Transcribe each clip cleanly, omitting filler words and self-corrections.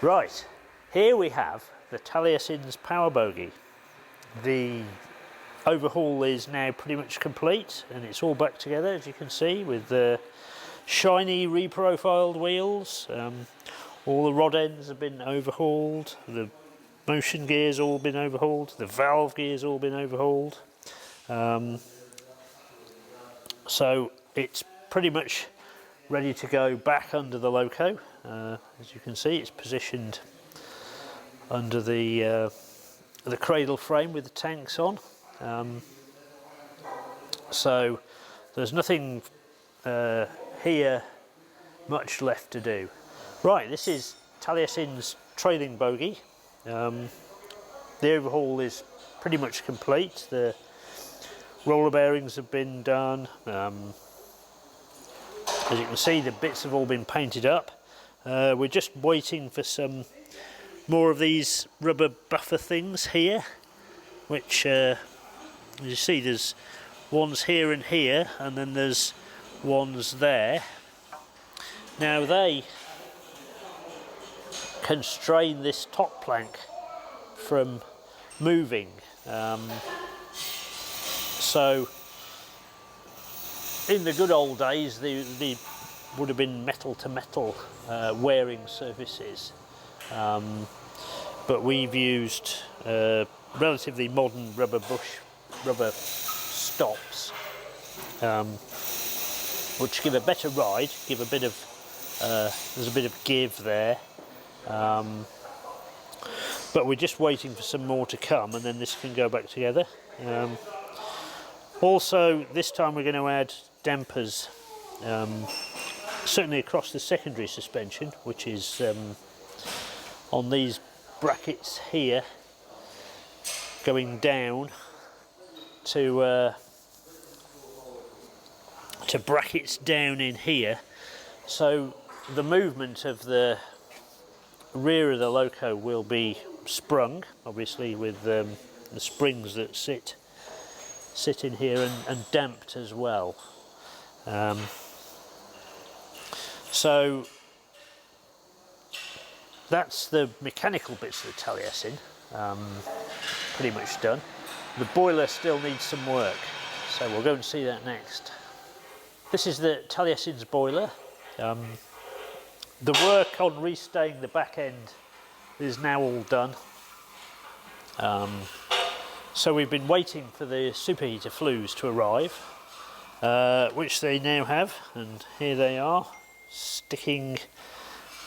Right, here we have the Taliesin's power bogie. The overhaul is now pretty much complete and it's all back together, as you can see, with the shiny reprofiled wheels. All the rod ends have been overhauled, the motion gears all been overhauled, the valve gears all been overhauled. So it's pretty much ready to go back under the loco. As you can see, it's positioned under the cradle frame with the tanks on. So there's nothing here much left to do. Right, this is Taliesin's trailing bogie. The overhaul is pretty much complete. The roller bearings have been done. As you can see, the bits have all been painted up. We're just waiting for some more of these rubber buffer things here, which as you see, there's ones here and here, and then there's ones there. Now they constrain this top plank from moving. So in the good old days, they would have been metal to metal wearing surfaces, but we've used relatively modern rubber stops, which give a better ride, give a bit of there's a bit of give there, but we're just waiting for some more to come, and then this can go back together. Also, this time we're going to add dampers, certainly across the secondary suspension, which is on these brackets here, going down to brackets down in here. So the movement of the rear of the loco will be sprung, obviously, with the springs that sit in here, and damped as well. So that's the mechanical bits of the Taliesin, pretty much done. The boiler still needs some work, so we'll go and see that next. This is the Taliesin's boiler. The work on restaying the back end is now all done. So we've been waiting for the superheater flues to arrive, which they now have, and here they are, sticking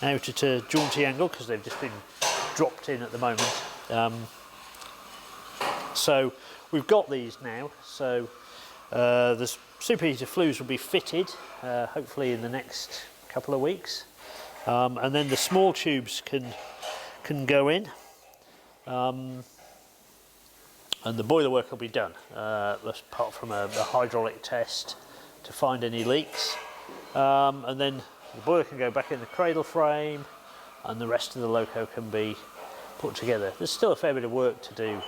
out at a jaunty angle because they've just been dropped in at the moment. So we've got these now, so the superheater flues will be fitted hopefully in the next couple of weeks, and then the small tubes can go in, and the boiler work will be done, apart from a hydraulic test to find any leaks, and then the boiler can go back in the cradle frame, and the rest of the loco can be put together. There's still a fair bit of work to do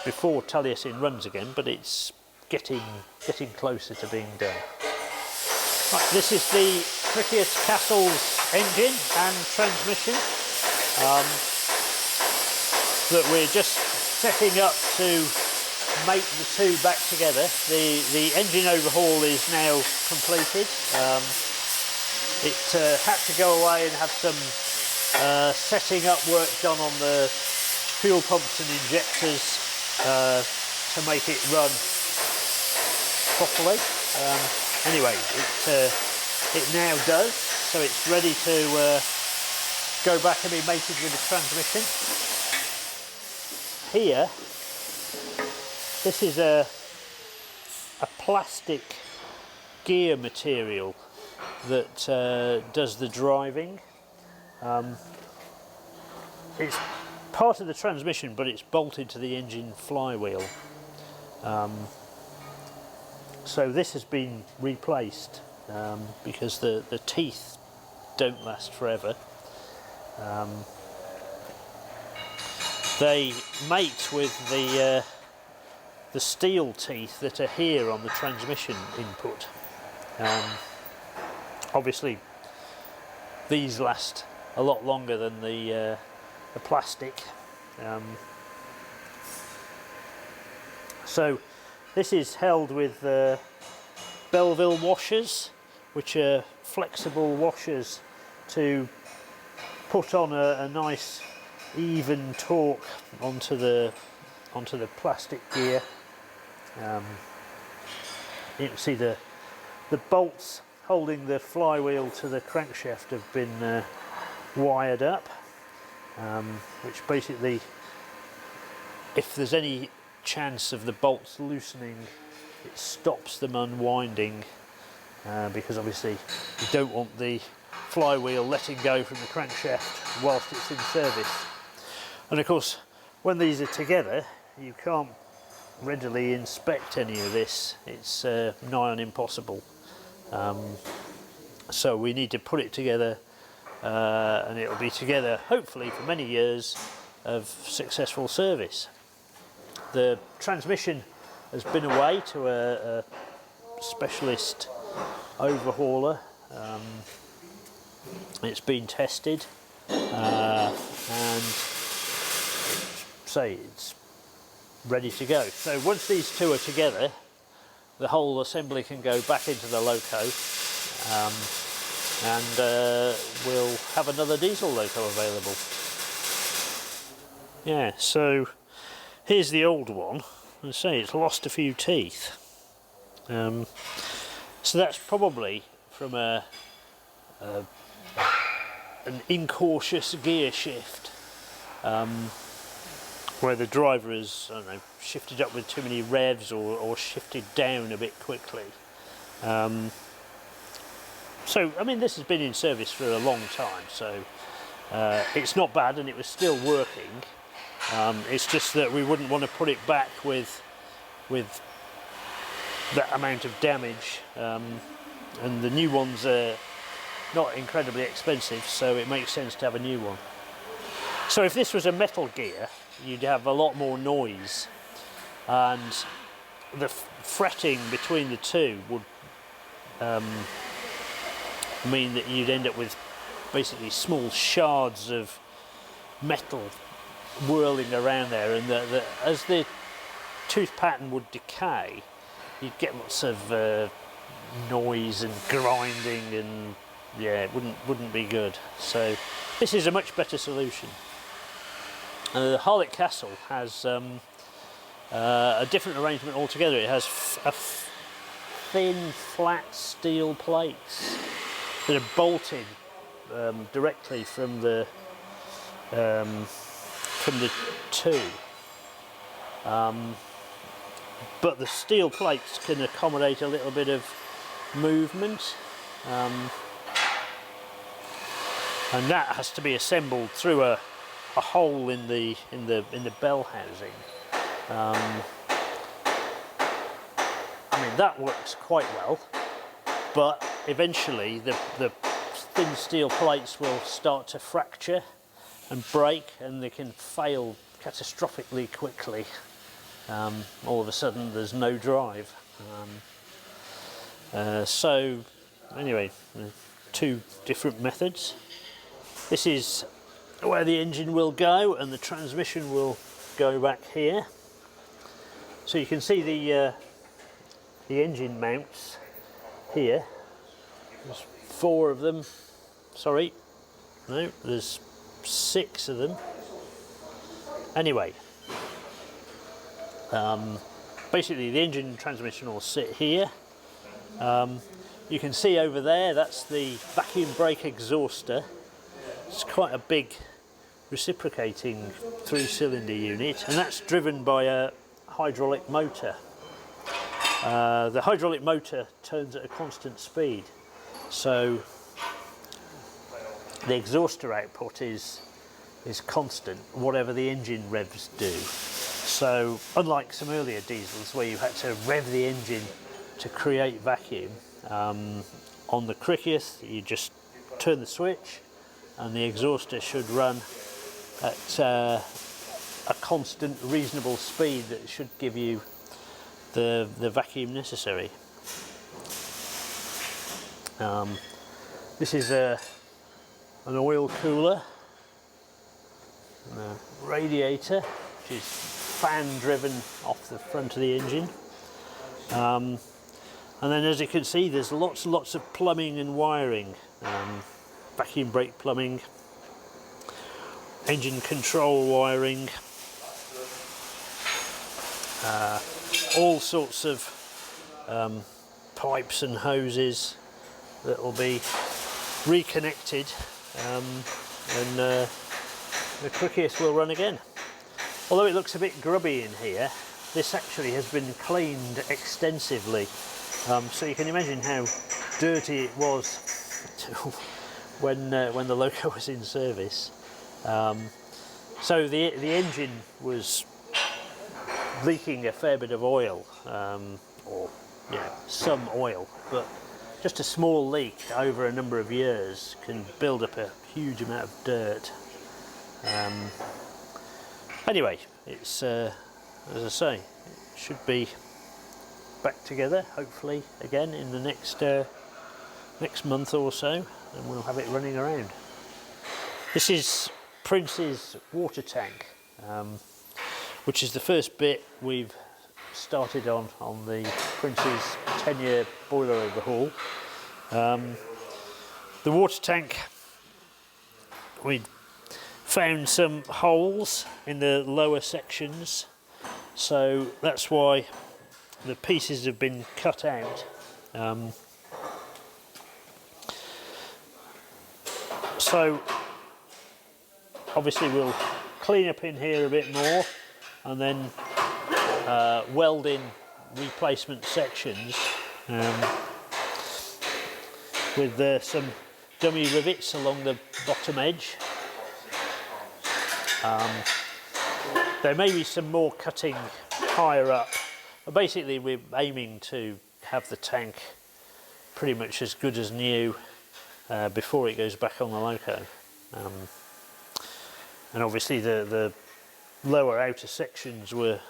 before Taliesin runs again, but it's getting closer to being done. Right, this is the Cricket Castle's engine and transmission that we're just setting up to make the two back together. The engine overhaul is now completed. It had to go away and have some setting up work done on the fuel pumps and injectors to make it run properly. Anyway, it now does, so it's ready to go back and be mated with the transmission. Here, this is a plastic gear material that does the driving. It's part of the transmission, but it's bolted to the engine flywheel. So this has been replaced because the teeth don't last forever. They mate with the steel teeth that are here on the transmission input. Obviously these last a lot longer than the plastic. So this is held with Belleville washers, which are flexible washers to put on a nice even torque onto the plastic gear. You can see the bolts holding the flywheel to the crankshaft have been wired up, which basically, if there's any chance of the bolts loosening, it stops them unwinding, because obviously you don't want the flywheel letting go from the crankshaft whilst it's in service. And of course, when these are together, you can't readily inspect any of this. It's nigh on impossible. So we need to put it together, and it'll be together hopefully for many years of successful service. The transmission has been away to a specialist overhauler. It's been tested, and say it's ready to go. So once these two are together, the whole assembly can go back into the loco, and we'll have another diesel loco available. Yeah, so here's the old one. I say it's lost a few teeth. So that's probably from an incautious gear shift, where the driver has, I don't know, shifted up with too many revs or shifted down a bit quickly. So, I mean, this has been in service for a long time, so it's not bad, and it was still working. It's just that we wouldn't want to put it back with that amount of damage, and the new ones are not incredibly expensive, so it makes sense to have a new one. So if this was a metal gear, you'd have a lot more noise, and the fretting between the two would mean that you'd end up with basically small shards of metal whirling around there, and as the tooth pattern would decay, you'd get lots of noise and grinding, and yeah, it wouldn't be good. So this is a much better solution. The Harlech Castle has a different arrangement altogether. It has thin, flat steel plates that are bolted directly from the two. But the steel plates can accommodate a little bit of movement, and that has to be assembled through a hole in the bell housing. I mean, that works quite well, but eventually the thin steel plates will start to fracture and break, and they can fail catastrophically quickly. All of a sudden there's no drive. So anyway, two different methods. This is where the engine will go, and the transmission will go back here. So you can see the engine mounts here. There's 4 of them. Sorry, no, there's 6 of them. Anyway, basically the engine and transmission will sit here. You can see over there, that's the vacuum brake exhauster. It's quite a big reciprocating 3-cylinder unit, and that's driven by a hydraulic motor. The hydraulic motor turns at a constant speed, so the exhauster output is constant, whatever the engine revs do. So unlike some earlier diesels where you had to rev the engine to create vacuum, on the Criccieth you just turn the switch and the exhauster should run at a constant, reasonable speed that should give you the vacuum necessary. This is a an oil cooler, and a radiator, which is fan driven off the front of the engine. And then, as you can see, there's lots and lots of plumbing and wiring, vacuum brake plumbing, engine control wiring, all sorts of pipes and hoses that will be reconnected, and the quickest will run again. Although it looks a bit grubby in here, this actually has been cleaned extensively, so you can imagine how dirty it was when the loco was in service. So the engine was leaking a fair bit of oil, or some oil, but just a small leak over a number of years can build up a huge amount of dirt. Anyway, it's as I say, it should be back together hopefully again in the next month or so, and we'll have it running around. This is Prince's water tank, which is the first bit we've started on the Prince's 10-year boiler overhaul. The water tank, we found some holes in the lower sections, so that's why the pieces have been cut out. So obviously we'll clean up in here a bit more, and then weld in replacement sections with some dummy rivets along the bottom edge. There may be some more cutting higher up, but basically we're aiming to have the tank pretty much as good as new before it goes back on the loco. And obviously the lower outer sections were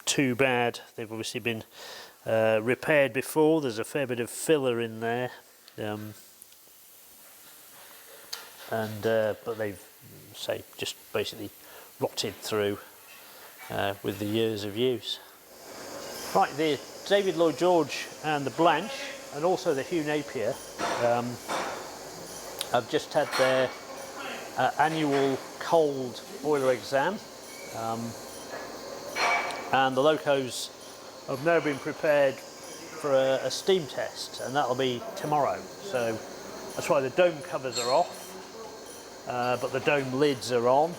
too bad. They've obviously been repaired before. There's a fair bit of filler in there, but they've just basically rotted through with the years of use. Right, the David Lloyd George and the Blanche, and also the Hugh Napier, have just had their annual cold boiler exam, and the locos have now been prepared for a steam test, and that'll be tomorrow. So that's why the dome covers are off, but the dome lids are on,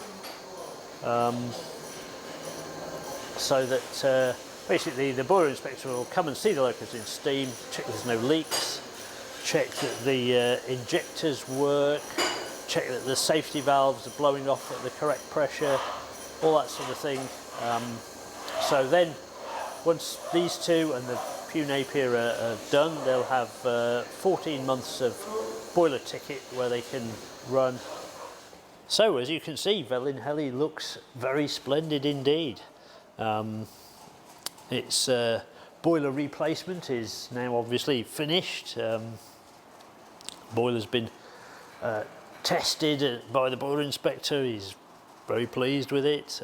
so that basically the boiler inspector will come and see the locos in steam, check there's no leaks, check that the injectors work, check that the safety valves are blowing off at the correct pressure, all that sort of thing. So then, once these two and the Hugh Napier are done, they'll have 14 months of boiler ticket where they can run. So as you can see, Felinheli looks very splendid indeed. Its boiler replacement is now obviously finished. Boiler's been tested by the boiler inspector. He's very pleased with it.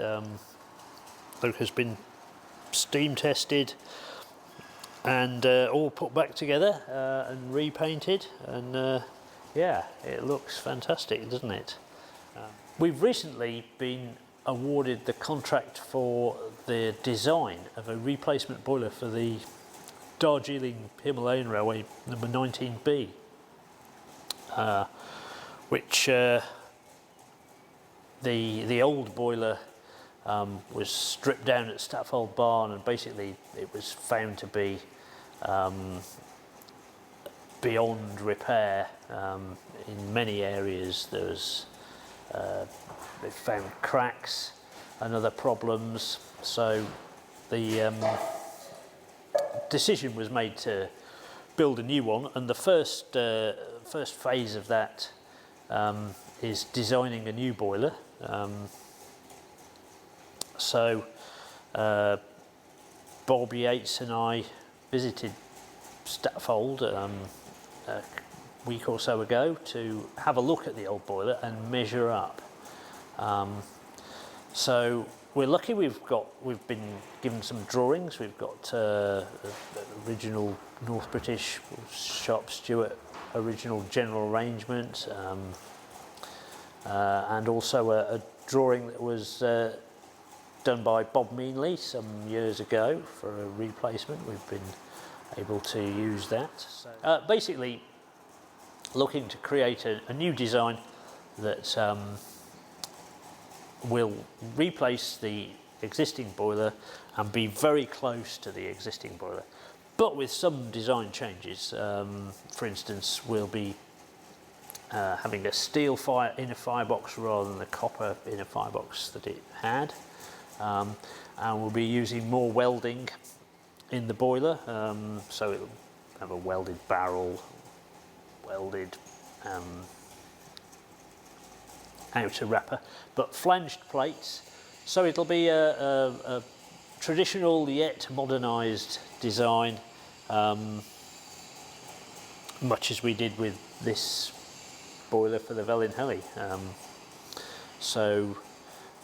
Loco's been steam tested and all put back together and repainted, and yeah, it looks fantastic, doesn't it? We've recently been awarded the contract for the design of a replacement boiler for the Darjeeling Himalayan Railway number 19B, which the old boiler was stripped down at Statfold Barn, and basically it was found to be beyond repair in many areas. There was they found cracks and other problems, so the decision was made to build a new one, and the first phase of that is designing a new boiler. So Bob Yates and I visited Statfold week or so ago to have a look at the old boiler and measure up. So we're lucky we've been given some drawings. We've got original North British Sharp Stewart original general arrangement, and also a drawing that was done by Bob Meanley some years ago for a replacement. We've been able to use that. So, basically looking to create a new design that will replace the existing boiler and be very close to the existing boiler, but with some design changes. For instance, we'll be having a steel inner firebox rather than the copper inner firebox that it had, and we'll be using more welding in the boiler, so it'll have a welded barrel, welded outer wrapper, but flanged plates. So it'll be a traditional yet modernised design, much as we did with this boiler for the Wellinhelly. So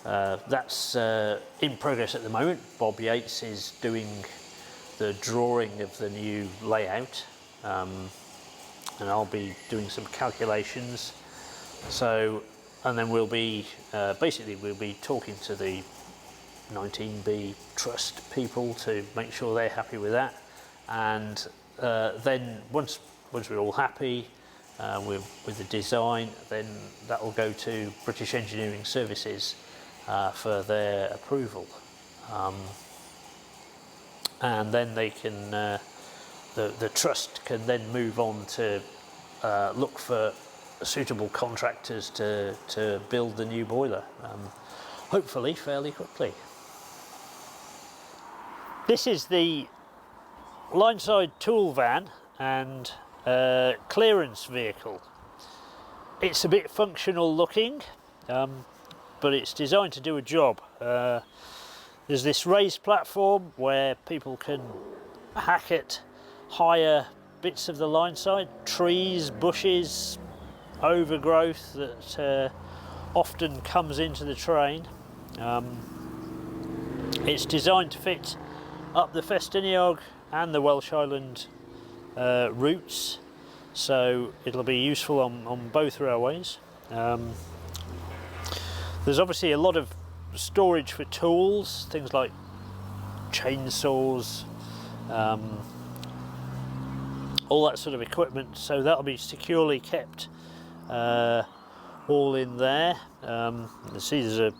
that's in progress at the moment. Bob Yates is doing the drawing of the new layout, and I'll be doing some calculations. So, and then we'll be basically we'll be talking to the 19B trust people to make sure they're happy with that, and then once we're all happy with the design, then that will go to British Engineering Services for their approval, and then they can the trust can then move on to look for suitable contractors to build the new boiler, hopefully fairly quickly. This is the lineside tool van and clearance vehicle. It's a bit functional looking, but it's designed to do a job. There's this raised platform where people can hack at higher bits of the lineside, trees, bushes, overgrowth that often comes into the terrain. It's designed to fit up the Ffestiniog and the Welsh Highland routes, so it'll be useful on both railways. There's obviously a lot of storage for tools, things like chainsaws, all that sort of equipment, so that'll be securely kept all in there. You see there's a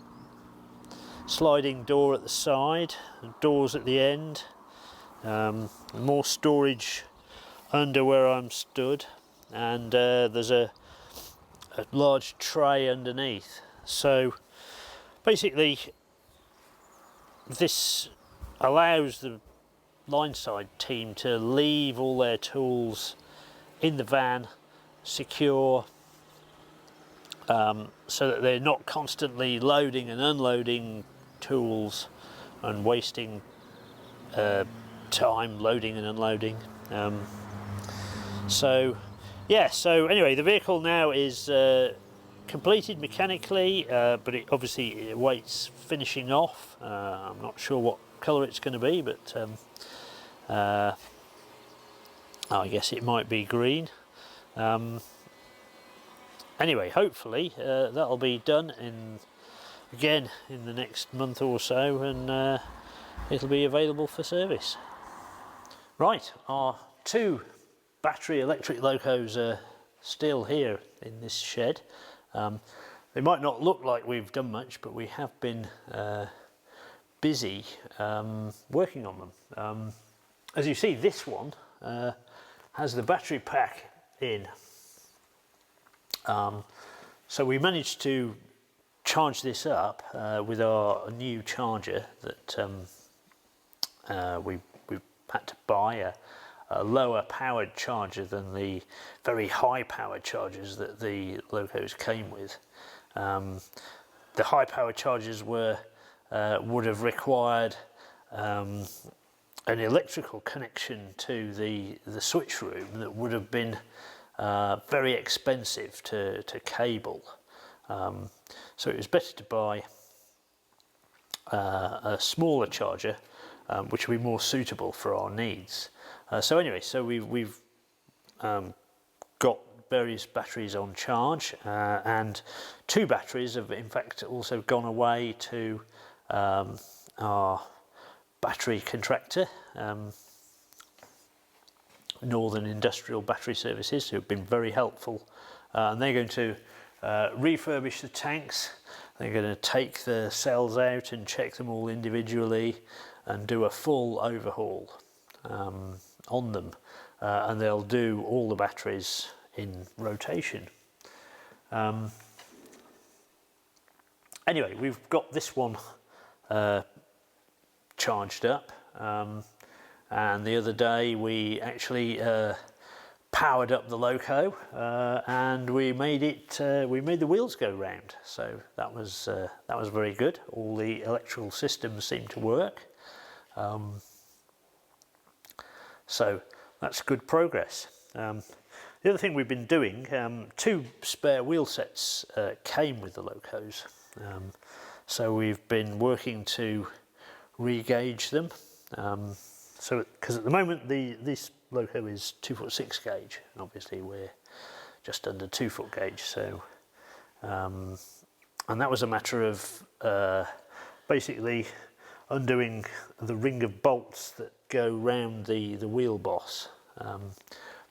sliding door at the side, doors at the end, more storage under where I'm stood, and there's a large tray underneath. So basically this allows the lineside team to leave all their tools in the van secure, so that they're not constantly loading and unloading tools and wasting time loading and unloading. So yeah, so anyway, the vehicle now is completed mechanically, but it obviously awaits finishing off. I'm not sure what colour it's going to be, but I guess it might be green. Anyway, hopefully that'll be done again in the next month or so, and it'll be available for service. Right, our two battery electric locos are still here in this shed. They might not look like we've done much, but we have been busy working on them. As you see, this one has the battery pack in. So we managed to charge this up with our new charger that we had to buy, a lower powered charger than the very high powered chargers that the locos came with. The high powered chargers would have required an electrical connection to the switch room that would have been very expensive to cable. So it was better to buy a smaller charger, which will be more suitable for our needs. So anyway, so we've got various batteries on charge, and 2 batteries have in fact also gone away to our battery contractor, Northern Industrial Battery Services, who have been very helpful, and they're going to refurbish the tanks. They're going to take the cells out and check them all individually and do a full overhaul on them, and they'll do all the batteries in rotation. Anyway, we've got this one charged up, and the other day we actually powered up the loco, and we made the wheels go round. So that was very good. All the electrical systems seemed to work. So that's good progress. The other thing we've been doing, 2 spare wheel sets came with the locos, so we've been working to re-gauge them. So, because at the moment this loco is 2'6" gauge, and obviously we're just under 2' gauge. So, and that was a matter of basically undoing the ring of bolts that go round the wheel boss.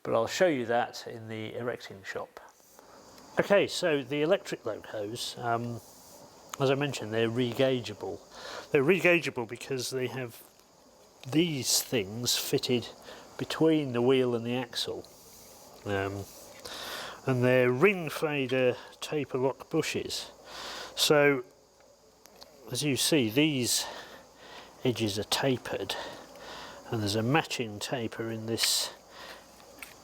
But I'll show you that in the erecting shop. Okay, so the electric locos, as I mentioned, they're re-gaugeable. They're re-gaugeable because they have these things fitted between the wheel and the axle, and they're ring fader taper lock bushes. So as you see, these edges are tapered, and there's a matching taper in the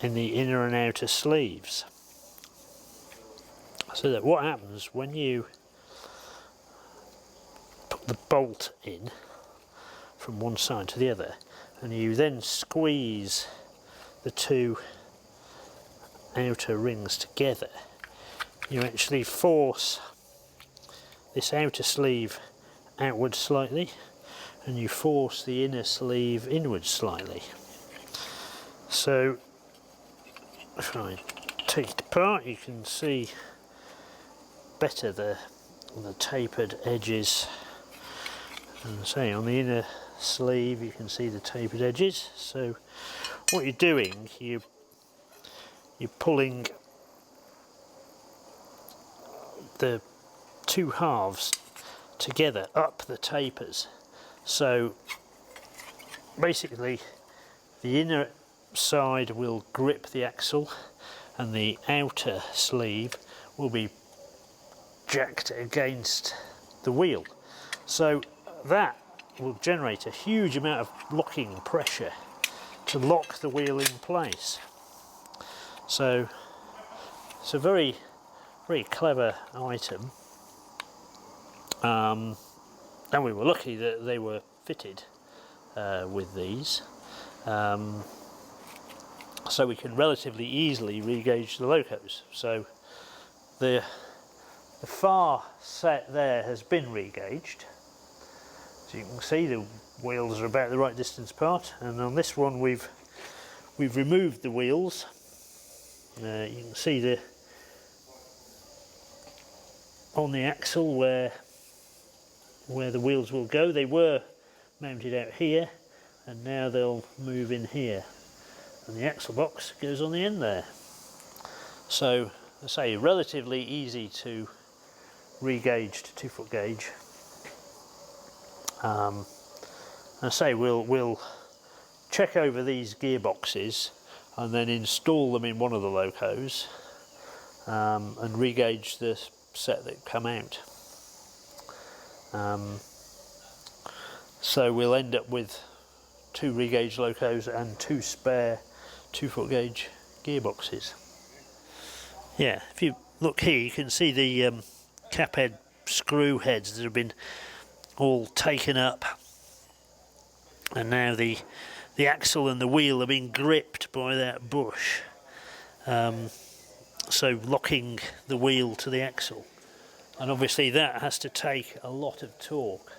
inner and outer sleeves, so that what happens when you put the bolt in from one side to the other, and you then squeeze the 2 outer rings together, you actually force this outer sleeve outward slightly, and you force the inner sleeve inward slightly. So if I take it apart, you can see better the tapered edges, and say on the inner sleeve you can see the tapered edges. So what you're doing, you're pulling the 2 halves together up the tapers. So basically the inner side will grip the axle and the outer sleeve will be jacked against the wheel. So that will generate a huge amount of locking pressure to lock the wheel in place. So it's a very, very clever item, and we were lucky that they were fitted with these, so we can relatively easily re-gauge the locos. So the far set there has been re-gauged. So you can see the wheels are about the right distance apart, and on this one we've removed the wheels. You can see on the axle where the wheels will go. They were mounted out here, and now they'll move in here, and the axle box goes on the end there. So I say relatively easy to re-gauge to 2' gauge. I say we'll check over these gearboxes and then install them in one of the locos, and re-gauge the set that come out. So we'll end up with 2 re-gauge locos and 2 spare 2' gauge gearboxes. Yeah, if you look here, you can see the cap head screw heads that have been all taken up, and now the axle and the wheel are being gripped by that bush. so locking the wheel to the axle, and obviously that has to take a lot of torque.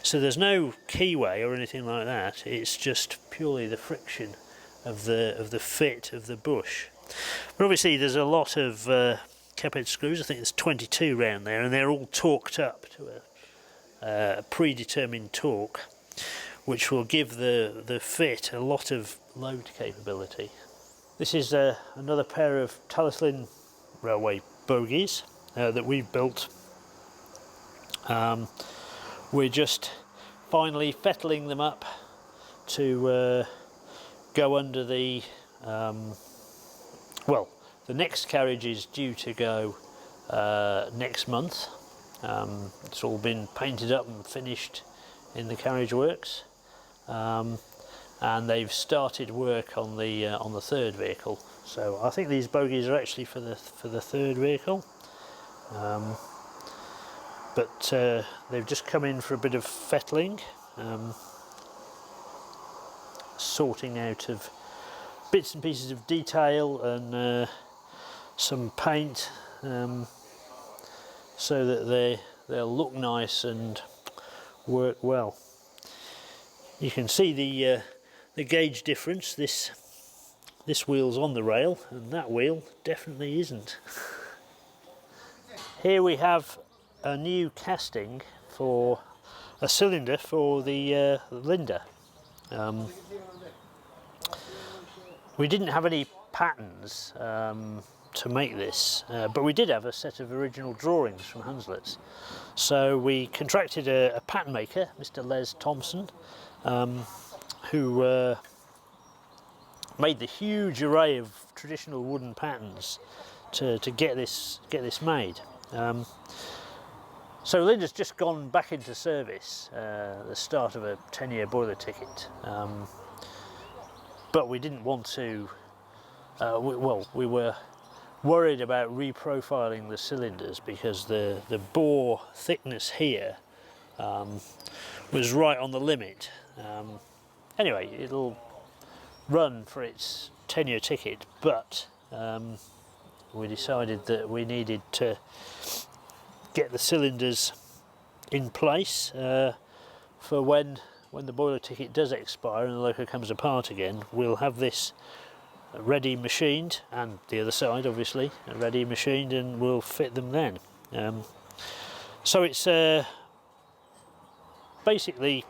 So there's no keyway or anything like that. It's just purely the friction of the fit of the bush. But obviously there's a lot of cap-head screws. I think there's 22 round there, and they're all torqued up to a predetermined torque, which will give the fit a lot of load capability. This is another pair of Talyllyn railway bogies that we've built. We're just finally fettling them up to go under the well, the next carriage is due to go next month. It's all been painted up and finished in the carriage works, and they've started work on the third vehicle. So I think these bogies are actually for the third vehicle, but they've just come in for a bit of fettling, sorting out of bits and pieces of detail and some paint, so that they'll look nice and work well. You can see the gauge difference. This wheel's on the rail and that wheel definitely isn't. Here we have a new casting for a cylinder for the Linder. We didn't have any patterns to make this, but we did have a set of original drawings from Hunslet's. So we contracted a pattern maker, Mr. Les Thompson, who made the huge array of traditional wooden patterns to get this made. So Linda's just gone back into service, the start of a 10-year boiler ticket. But we didn't want to, we were worried about reprofiling the cylinders because the bore thickness here was right on the limit. Anyway, it'll run for its 10-year ticket, but we decided that we needed to get the cylinders in place for when the boiler ticket does expire and the loco comes apart again. We'll have this ready machined, and the other side obviously ready machined, and we'll fit them then. So it's basically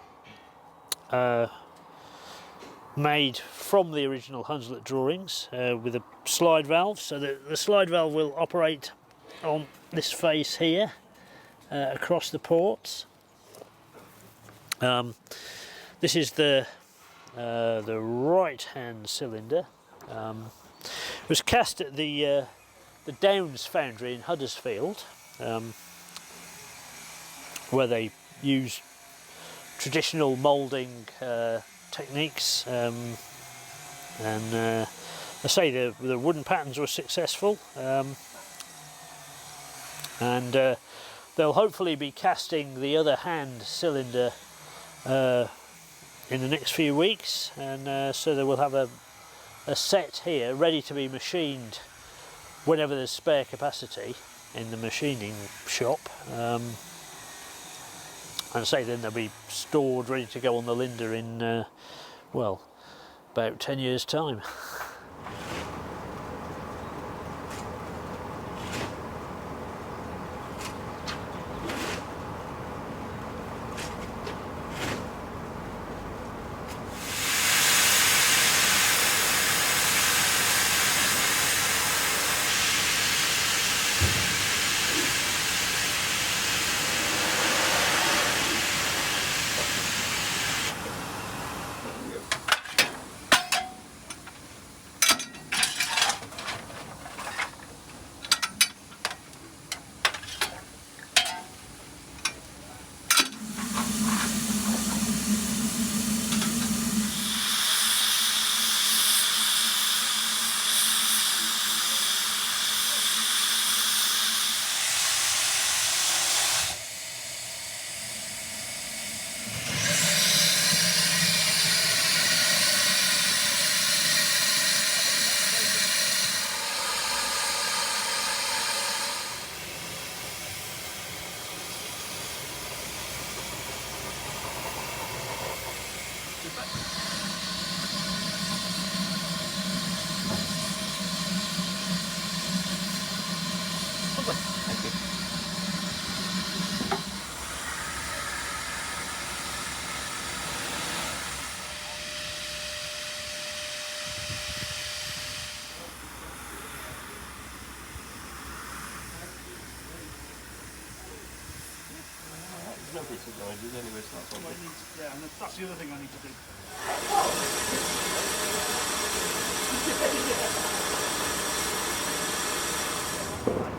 made from the original Hunslet drawings with a slide valve, so that the slide valve will operate on this face here across the ports. This is the right-hand cylinder. It was cast at the Downs foundry in Huddersfield, where they use traditional moulding techniques, and I say the wooden patterns were successful, and they'll hopefully be casting the other hand cylinder in the next few weeks, and so that we'll have a set here ready to be machined whenever there's spare capacity in the machining shop, and say then they'll be stored ready to go on the Linder in well, about 10 years time. motor guides anyway, so that's all good. Yeah, and that's the other thing I need to do.